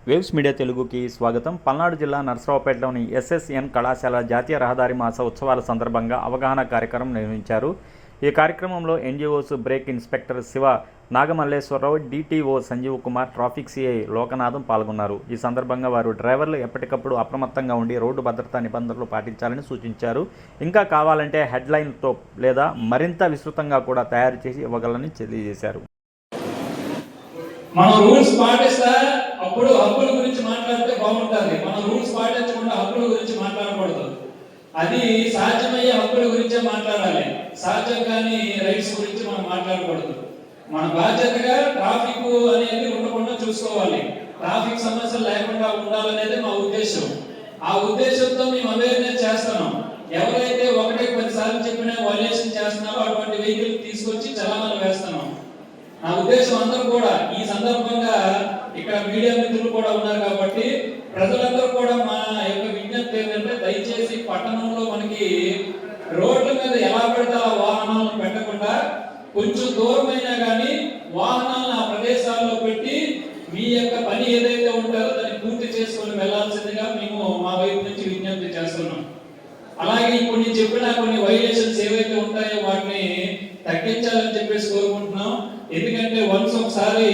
Waves media తెలుగుకి స్వాగతం. పల్నాడు జిల్లా నర్సరావుపేటలోని ఎస్ఎస్ఎన్ కళాశాల జాతీయ రహదారి మాస ఉత్సవాల సందర్భంగా అవగాహన కార్యక్రమం నిర్వహించారు. ఈ కార్యక్రమంలో NGOs brake inspector Shiva Nagamalleswararao, DTO Sanjeev Kumar, traffic CI Lokanatham పాల్గొన్నారు. ఈ సందర్భంగా వారు డ్రైవర్లు ఎప్పటికప్పుడు అప్రమత్తంగా ఉండి రోడ్డు భద్రతా నిబంధనలు పాటించాలని సూచించారు. ఇంకా కావాలంటే హెడ్లైన్తో లేదా మరింత విస్తృతంగా కూడా తయారు చేసి ఇవ్వగలని తెలియజేశారు. మన రూల్స్ పాటిస్తా అప్పుడు హక్కుల గురించి మాట్లాడితే బాగుంటుంది. మన రూల్స్ పాటించకుండా హక్కుల గురించి మాట్లాడకూడదు. అది సాధ్యమయ్యే హక్కుల గురించే మాట్లాడాలి. సాధ్యం కానీ రైట్స్ గురించి మనం మాట్లాడకూడదు. మన బాధ్యతగా ట్రాఫిక్ అనేది ఉండకుండా చూసుకోవాలి. ట్రాఫిక్ సమస్యలు లేకుండా ఉండాలనేది మా ఉద్దేశం. ఆ ఉద్దేశంతో మేము అవేర్నెస్ చేస్తున్నాం. ఎవరైతే 1-10 సార్లు చెప్పినా వైలేషన్ చేస్తున్నారో అటువంటి వెహికల్ తీసుకొచ్చి చలానాలు వేస్తున్నాం. నా ఉద్దేశం అందరూ కూడా ఈ సందర్భంగా ఇక్కడ మీడియా మిత్రులు కూడా ఉన్నారు కాబట్టి ప్రజలందరూ కూడా మా యొక్క విజ్ఞప్తి ఏంటంటే దయచేసి పట్టణంలో మనకి రోడ్ల మీద ఎలా పడితే ఆ వాహనాలను పెట్టకుండా కొంచెం దూరమైనా కానీ వాహనాలను ఆ ప్రదేశాల్లో పెట్టి మీ యొక్క పని ఏదైతే ఉంటారో దాన్ని పూర్తి చేసుకొని వెళ్లాల్సిందిగా మేము మా వైపు నుంచి విజ్ఞప్తి చేస్తున్నాం. అలాగే ఇప్పుడు నేను చెప్పిన కొన్ని వైలేషన్స్ ఏవైతే ఉంటాయో వాటిని తగ్గించాలని చెప్పేసి కోరుకుంటున్నాం. ఎందుకంటే ఒకసారి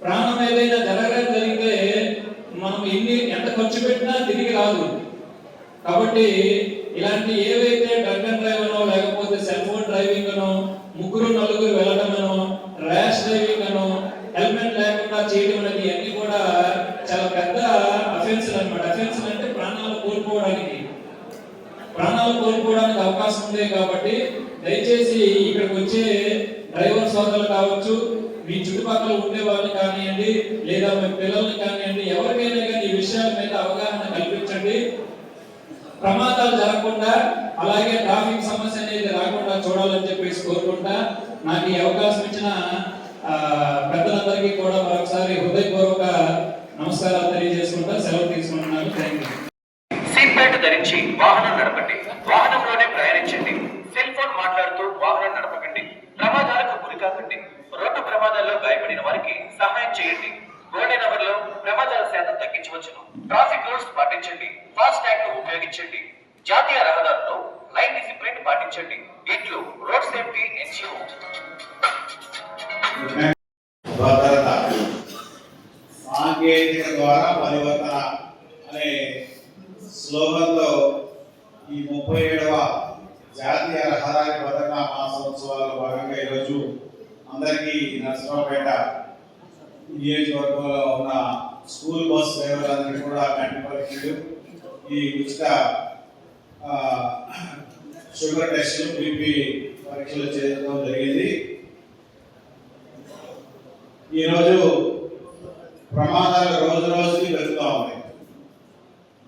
ప్రాణం ఏదైనా జరిగితే మనం ఎంత ఖర్చు పెట్టినా తిరిగి రాదు. కాబట్టి ఇలాంటి ఏవైతే డ్రంక్ అండ్ డ్రైవ్ అనో లేకపోతే సెల్ ఫోన్ డ్రైవింగ్ అనో 3-4 వెళ్ళడం అనో ర్యాష్ డ్రైవింగ్ అనో హెల్మెట్ లేకుండా చేయడం అనేది అన్ని కూడా చాలా పెద్ద అఫెన్స్లు అన్నమాట. అఫెన్స్లు అంటే ప్రాణాలు కోల్పోవడానికి అవకాశం ఉంది. కాబట్టి దయచేసి ఇక్కడికి వచ్చే డ్రైవర్ సోదరులు కావచ్చు, మీ చుట్టుపక్కల ఉండే వాళ్ళని కానివ్వండి, లేదా మీ పిల్లల్ని కానివ్వండి, ఎవరికైనా కానీ ఈ విషయాల మీద అవగాహన కల్పించండి. ప్రమాదాలు జరగకుండా అలాగే ట్రాఫిక్ సమస్య అనేది రాకుండా చూడాలని చెప్పేసి కోరుకుంటా నాకు ఈ అవకాశం ఇచ్చిన పెద్దలందరికీ కూడా మరొకసారి హృదయపూర్వక నమస్కారాలు తెలియజేసుకుంటా సెలవు తీసుకుంటున్నాను. Thank you. సీట్ బెల్ట్ ధరించి వాహనం నడపండి. వాహనంలోనే ప్రయాణించండి. సెల్ ఫోన్ మాట్లాడుతూ వాహనం నడపకండి. ప్రమాదాలకు గురి కాకండి. రోడ్డు ప్రమాదాల్లో గాయపడిన వారికి సహాయం చేయండి. గోల్డెన్ అవర్ లో ప్రమాదాల శాతం తగ్గించవచ్చును. ట్రాఫిక్ రూల్స్ పాటించండి. ఫాస్ట్ ట్యాగ్ ను ఉపయోగించండి. జాతీయ రహదారుల్లో లైన్ డిసిప్లిన్ పాటించండి. ఇట్లు రోడ్ సేఫ్టీ ఎన్జిఓ. సాంకేతిక ద్వారా పరివర్తన అనే స్లోగన్తో ఈ 37వ జాతీయ రహదారి భద్రతా మాసోత్సవాల్లో భాగంగా ఈరోజు అందరికీ నర్సరావుపేట నియోజకవర్గంలో ఉన్న స్కూల్ బస్ డ్రైవర్లందరికీ కూడా కంటి పరీక్షలు, ఈ ఉచిత షుగర్ టెస్టులు, బీపీ పరీక్షలు చేయడం జరిగింది. ఈరోజు ప్రమాదాలు రోజుకి పెరుగుతూ ఉన్నాయి.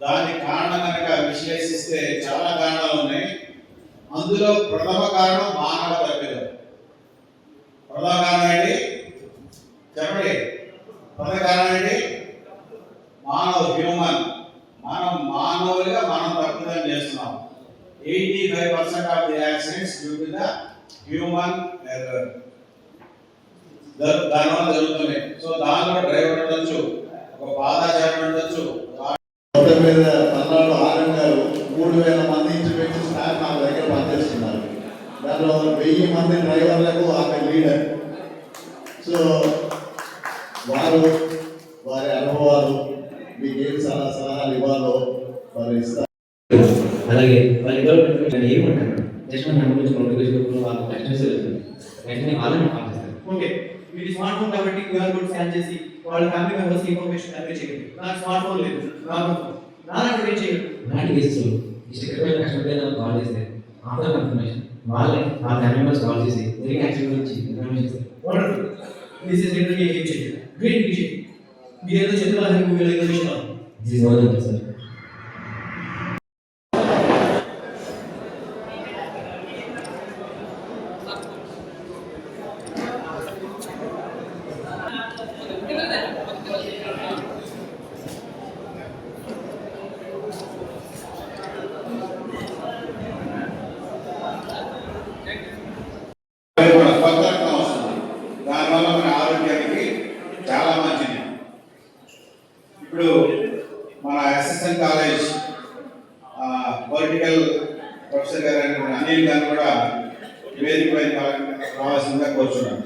దానికి కారణం కనుక విశ్లేషిస్తే చాలా కారణాలు ఉన్నాయి. అందులో ప్రథమ కారణం మానవ తప్పిదం. ప్రథమ కారణం ఏంటి చెప్పండి? ప్రథమ కారణం ఏంటి? హ్యూమన్. మానవులుగా మనం తప్పిదం చేస్తున్నాం. 85% of the accidents due to the human error. దానివల్ల జరుగుతున్నాయి. సో దానిలో డ్రైవర్ ఉండొచ్చు, ఒక పాదాచారి ఉండొచ్చు. పల్నాడు ఆర్ఎం గారు 3000 మంది ఇంచుమించు స్టాఫ్ నా దగ్గర పనిచేస్తున్నారు. దాంట్లో 1000 మంది డ్రైవర్లకు ఆమె లీడర్. సో వారి అనుభవాలు మీకు ఏం సలహాలు ఇవ్వాలో వారు ఇస్తారు. అలాగే వాళ్ళ డెవలప్మెంట్ ఏమంటారు జస్ట్ మన గురించి నోటిఫికేషన్ వాళ్ళు క్వశ్చన్స్ వెంటనే వాళ్ళని ఆపేస్తారు. ఓకే, మీరు స్మార్ట్ ఫోన్ కాబట్టి క్యూఆర్ కోడ్ స్కాన్ చేసి వాళ్ళ ఫ్యామిలీ మెంబర్స్ ఇన్ఫర్మేషన్ కన్వే చేయండి. నాకు స్మార్ట్ ఫోన్ లేదు, నాన్నకి ఏం చేయండి. అలాంటి కేసెస్ ఇష్టమైన కస్టమర్ కాల్ చేస్తే ఆఫ్టర్ కన్ఫర్మేషన్ వాళ్ళే ఆ ఫ్యామిలీ మెంబర్స్ కాల్ చేసి తిరిగి యాక్సిడెంట్ గురించి ఇన్ఫర్మేషన్ ఇస్తారు. Wonderful. This is literally A game changer. Great విషయం. మీరు ఏదో చంద్రబాబు మూవీలో ఏదో విషయం this is more than sir. ఇప్పుడు మన ఎస్ఎస్ఎన్ కాలేజ్ పొలిటికల్ ప్రొఫెసర్ గారు అనిల్ గారు కూడా వేదిక పైన రావాల్సిందిగా కోరుచున్నాను.